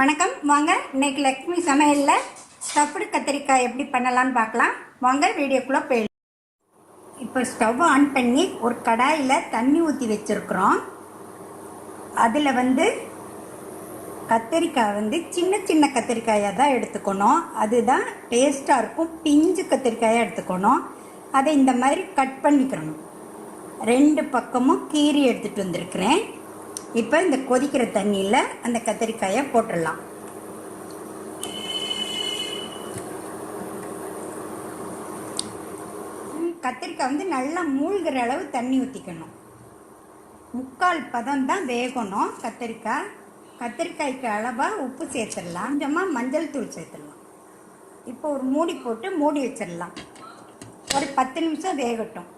வணக்கம். வாங்க இன்னைக்கு லக்ஷ்மி சமையலில் ஸ்டஃப்டு கத்திரிக்காய் எப்படி பண்ணலான்னு பார்க்கலாம். வாங்க வீடியோக்குள்ளே போயிடலாம். இப்போ ஸ்டவ் ஆன் பண்ணி ஒரு கடாயில் தண்ணி ஊற்றி வச்சுருக்குறோம். அதில் கத்திரிக்காய் சின்ன சின்ன கத்திரிக்காயாக தான் எடுத்துக்கணும். அதுதான் டேஸ்ட்டாக இருக்கும். பிஞ்சு கத்திரிக்காயாக எடுத்துக்கணும். அதை இந்த மாதிரி கட் பண்ணிக்கணும். 2 பக்கமும் கீரி எடுத்துகிட்டு வந்திருக்கிறேன். இப்போ இந்த கொதிக்கிற தண்ணியில் அந்த கத்திரிக்காயை போட்டுடலாம். கத்திரிக்காய் நல்லா மூழ்கிற அளவு தண்ணி ஊற்றிக்கணும். 3/4 பதம் தான் வேகணும் கத்திரிக்காய். கத்திரிக்காய்க்கு அளவாக உப்பு சேர்த்துடலாம். கொஞ்சமாக மஞ்சள் தூள் சேர்த்துடலாம். இப்போ ஒரு மூடி போட்டு மூடி வச்சிடலாம். ஒரு 10 நிமிஷம் வேகட்டும்.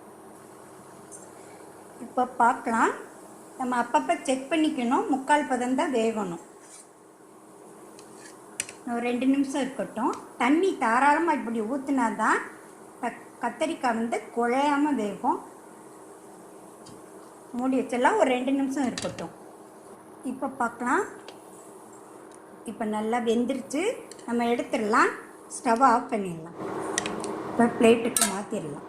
இப்போ பார்க்கலாம். நம்ம அப்பப்போ செக் பண்ணிக்கணும். 3/4 பதம் தான் வேகணும். ஒரு 2 நிமிஷம் இருக்கட்டும். தண்ணி தாராளமாக இப்படி ஊற்றினா தான் கத்திரிக்காய் குழையாமல் வேகும். மூடி வச்செல்லாம் ஒரு 2 நிமிஷம் இருக்கட்டும். இப்போ பார்க்கலாம். இப்போ நல்லா வெந்துருச்சு. நம்ம எடுத்துடலாம். ஸ்டவ் ஆஃப் பண்ணிடலாம். இப்போ பிளேட்டுக்கு மாற்றிடலாம்.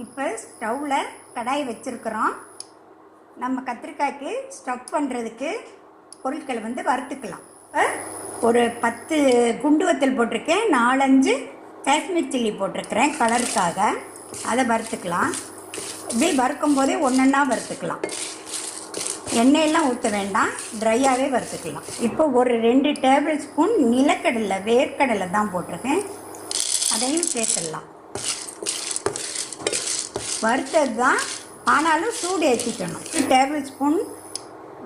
இப்போ ஸ்டவ்வில் கடாய் வச்சுருக்குறோம். நம்ம கத்திரிக்காய்க்கு ஸ்டஃப் பண்ணுறதுக்கு பொருட்களை வறுத்துக்கலாம். ஒரு 10 குண்டு வத்தல் போட்டிருக்கேன். 4-5 காஷ்மீர் சில்லி போட்டிருக்கிறேன் கலருக்காக. அதை வறுத்துக்கலாம். இப்படி வறுக்கும் போதே ஒன்றா வறுத்துக்கலாம். எண்ணெயெல்லாம் ஊற்ற வேண்டாம், ட்ரையாகவே வறுத்துக்கலாம். இப்போ ஒரு 2 டேபிள் ஸ்பூன் நிலக்கடலை, வேர்க்கடலை தான் போட்டிருக்கேன். அதையும் சேர்த்துடலாம். வறுத்தது தான், ஆனாலும் சூடு ஏற்றிக்கணும். 2 டேபிள் ஸ்பூன்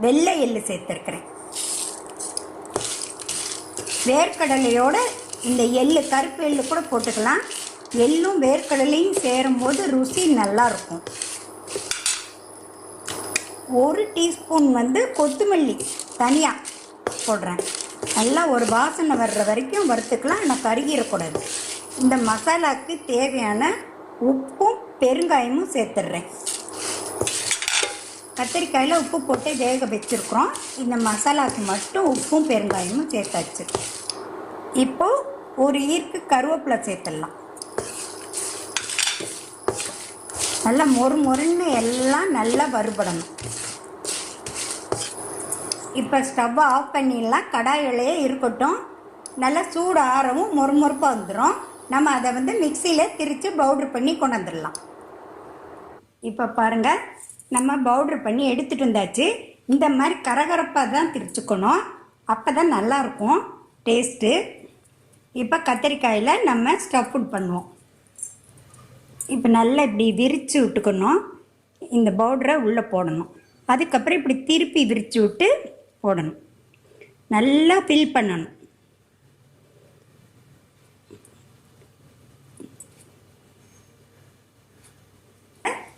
வெள்ளை எள்ளு சேர்த்துருக்கிறேன். வேர்க்கடலையோட இந்த எள்ளு, கருப்பு எள்ளு கூட போட்டுக்கலாம். எள்ளும் வேர்க்கடலையும் சேரும்போது ருசி நல்லாயிருக்கும். 1 டீஸ்பூன் கொத்தமல்லி தனியாக போடுறேன். நல்லா ஒரு வாசனை வர்ற வரைக்கும் வறுத்துக்கலாம். ஆனால் கருகிடக்கூடாது. இந்த மசாலாவுக்கு தேவையான உப்பும் பெருங்காயமும் சேர்த்துடுறேன். கத்திரிக்காயில் உப்பு போட்டு வேக வச்சுருக்குறோம். இந்த மசாலாவுக்கு மட்டும் உப்பும் பெருங்காயமும் சேர்த்தாச்சு. இப்போது ஒரு ஈர்க்கு கருவேப்பிலை சேர்த்துடலாம். நல்லா மொறுன்னு எல்லாம் நல்லா வறுபடணும். இப்போ ஸ்டவ்வை ஆஃப் பண்ணிடலாம். கடாயிலேயே இருக்கட்டும். நல்லா சூடு ஆறவும் மொறுப்பாக வந்துடும். நம்ம அதை மிக்சியில் திரித்து பவுட்ரு பண்ணி கொண்டு வந்துடலாம். இப்போ பாருங்கள், நம்ம பவுட்ரு பண்ணி எடுத்துகிட்டு வந்தாச்சு. இந்த மாதிரி கரகரப்பாக தான் திரிச்சுக்கணும். அப்போ தான் நல்லாயிருக்கும் டேஸ்ட்டு. இப்போ கத்திரிக்காயில் நம்ம ஸ்டஃப் பண்ணுவோம். இப்போ நல்லா இப்படி விரித்து விட்டுக்கணும். இந்த பவுடரை உள்ளே போடணும். அதுக்கப்புறம் இப்படி திருப்பி விரித்து விட்டு போடணும். நல்லா ஃபில் பண்ணணும்.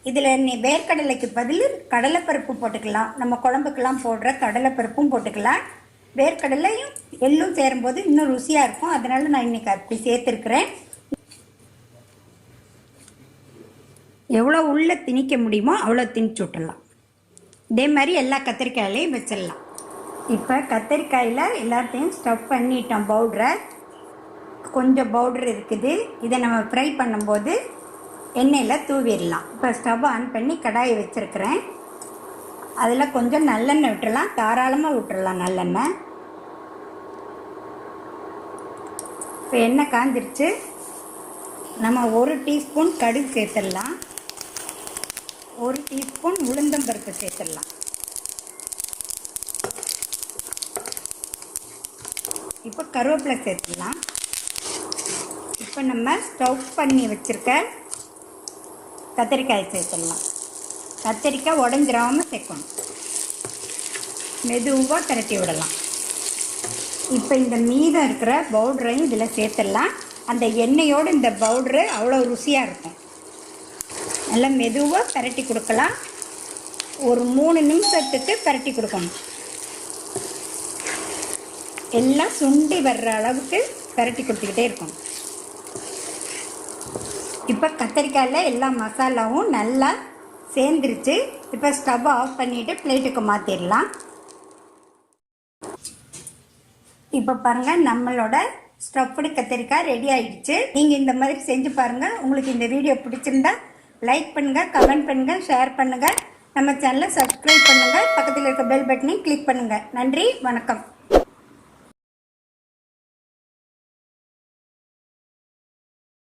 இதில் வேர்க்கடலைக்கு பதில் கடலைப்பருப்பு போட்டுக்கலாம். நம்ம குழம்புக்கெல்லாம் போடுற கடலைப்பருப்பும் போட்டுக்கலாம். வேர்க்கடலையும் எள்ளும் சேரும்போது இன்னும் ருசியாக இருக்கும். அதனால் நான் இன்றைக்கி அப்படி சேர்த்துருக்குறேன். எவ்வளோ உள்ளே திணிக்க முடியுமோ அவ்வளோ திணிச்சு விட்டுடலாம். இதே மாதிரி எல்லா கத்திரிக்காயிலையும் வச்சிடலாம். இப்போ கத்திரிக்காயில் எல்லாத்தையும் ஸ்டஃப் பண்ணிட்டோம். பவுட்ரை கொஞ்சம் பவுட்ரு இருக்குது. இதை நம்ம ஃப்ரை பண்ணும்போது எண்ணெயில் தூவிடலாம். இப்போ ஸ்டவ் ஆன் பண்ணி கடாயை வச்சுருக்கிறேன். அதில் கொஞ்சம் நல்லெண்ணெய் விட்டுடலாம். தாராளமாக விட்டுடலாம் நல்லெண்ணெய். இப்போ எண்ணெய் காஞ்சிருச்சு. நம்ம 1 டீஸ்பூன் கடுகு சேர்த்துடலாம். 1 டீஸ்பூன் உளுந்தம்பருப்பு சேர்த்துடலாம். இப்போ கருவேப்பிலை சேர்த்துடலாம். இப்போ நம்ம ஸ்டவ் பண்ணி வச்சுருக்க கத்திரிக்காய் சேர்த்துடலாம். கத்திரிக்காய் உடஞ்சிராமல் சேர்க்கணும். மெதுவாக திரட்டி விடலாம். இப்போ இந்த மீதம் இருக்கிற பவுடரையும் இதில் சேர்த்துடலாம். அந்த எண்ணெயோடு இந்த பவுட்ரு அவ்வளோ ருசியாக இருக்கும். நல்லா மெதுவாக திரட்டி கொடுக்கலாம். ஒரு 3 நிமிஷத்துக்கு திரட்டி கொடுக்கணும். எல்லாம் சுண்டி வர்ற அளவுக்கு திரட்டி கொடுத்துக்கிட்டே இருக்கணும். இப்போ கத்திரிக்காயில் எல்லா மசாலாவும் நல்லா சேர்ந்துருச்சு. இப்போ ஸ்டவ் ஆஃப் பண்ணிவிட்டு பிளேட்டுக்கு மாற்றிடலாம். இப்போ பாருங்கள், நம்மளோட ஸ்டஃப்டு கத்திரிக்காய் ரெடி ஆகிடுச்சு. நீங்கள் இந்த மாதிரி செஞ்சு பாருங்கள். உங்களுக்கு இந்த வீடியோ பிடிச்சிருந்தா லைக் பண்ணுங்கள், கமெண்ட் பண்ணுங்கள், ஷேர் பண்ணுங்கள். நம்ம சேனலை சப்ஸ்கிரைப் பண்ணுங்கள். பக்கத்தில் இருக்க பெல் பட்டனையும் கிளிக் பண்ணுங்கள். நன்றி, வணக்கம்.